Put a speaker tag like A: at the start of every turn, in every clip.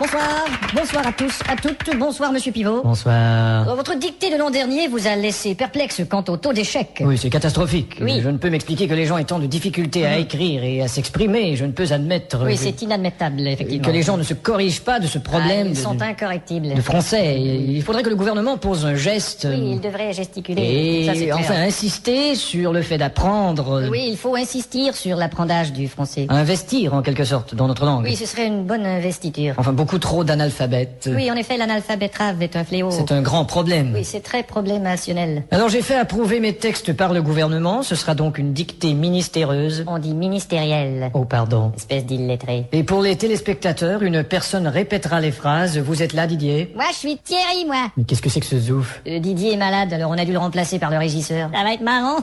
A: Bonsoir. Bonsoir à tous, à toutes. Bonsoir, monsieur Pivot.
B: Bonsoir.
A: Votre dictée de l'an dernier vous a laissé perplexe quant au taux d'échec.
B: Oui, c'est catastrophique.
A: Oui.
B: Je ne peux m'expliquer que les gens aient tant de difficultés à écrire et à s'exprimer. Je ne peux admettre...
A: Oui, c'est inadmettable, effectivement.
B: Que les gens ne se corrigent pas de ce problème
A: ils sont incorrectibles.
B: de français. Il faudrait que le gouvernement pose un geste...
A: Oui, il devrait gesticuler.
B: Et
A: Ça, c'est clair.
B: enfin insister sur le fait d'apprendre...
A: Oui, il faut insister sur l'apprentissage du français.
B: Investir, en quelque sorte, dans notre langue.
A: Oui, ce serait une bonne investiture.
B: Enfin, beaucoup trop d'analphabètes.
A: Oui, en effet, l'analphabétrave est un fléau.
B: C'est un grand problème.
A: Oui, c'est très problémationnel.
B: Alors j'ai fait approuver mes textes par le gouvernement. Ce sera donc une dictée ministéreuse.
A: On dit ministériel.
B: Oh, pardon.
A: Espèce d'illettré.
B: Et pour les téléspectateurs, une personne répétera les phrases. Vous êtes là, Didier?
A: Moi, je suis Thierry, moi.
B: Mais qu'est-ce que c'est que ce zouf?
A: Didier est malade, alors on a dû le remplacer par le régisseur. Ça va être marrant.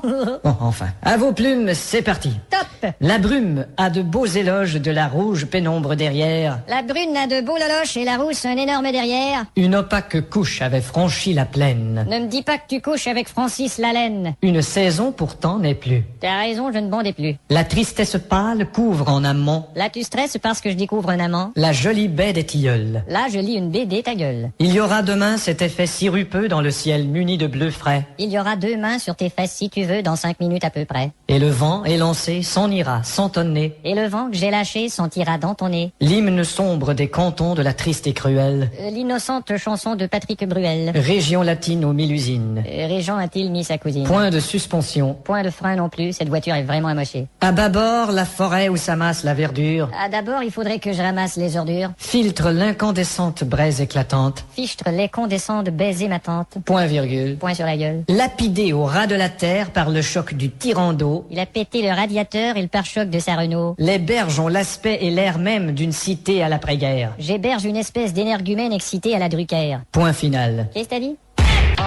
B: Bon, enfin. À vos plumes, c'est parti.
A: Top.
B: La brume a de beaux éloges de la rouge pénombre derrière.
A: La brune a de beaux loloches et la rousse un énorme derrière.
B: Une opaque couche avait franchi la plaine.
A: Ne me dis pas que tu couches avec Francis Lalaine.
B: Une saison pourtant n'est plus.
A: T'as raison, je ne bondais plus.
B: La tristesse pâle couvre en amont
A: Là, tu stresses parce que je découvre un amant.
B: la jolie baie des tilleuls.
A: Là, je lis une BD, ta gueule.
B: Il y aura demain cet effet sirupeux dans le ciel muni de bleu frais.
A: Il y aura 2 mains sur tes fesses si tu veux dans 5 minutes à peu près.
B: Et le vent élancé s'en ira sans tonner.
A: Et le vent que j'ai lâché sentira dans ton nez.
B: L'hymne sombre des cantons de la triste et cruelle
A: L'innocente chanson de Patrick Bruel.
B: région latine aux 1000 usines.
A: Régent a-t-il mis sa cousine?
B: Point de suspension.
A: Point de frein non plus, cette voiture est vraiment amochée.
B: À bâbord, la forêt où s'amasse la verdure
A: Ah, d'abord, il faudrait que je ramasse les ordures.
B: filtre l'incandescente braise éclatante.
A: Fichtre les condescends de baiser ma tante.
B: Point virgule.
A: Point sur la gueule.
B: Lapidé au ras de la terre par le choc du tyran d'eau,
A: Il a pété le radiateur et le pare-choc de sa Renault.
B: les berges ont l'aspect et l'air même d'une cité à l'après-guerre.
A: J'héberge une espèce d'énergumène excité à la Drucker.
B: Point final.
A: Qu'est-ce que t'as dit?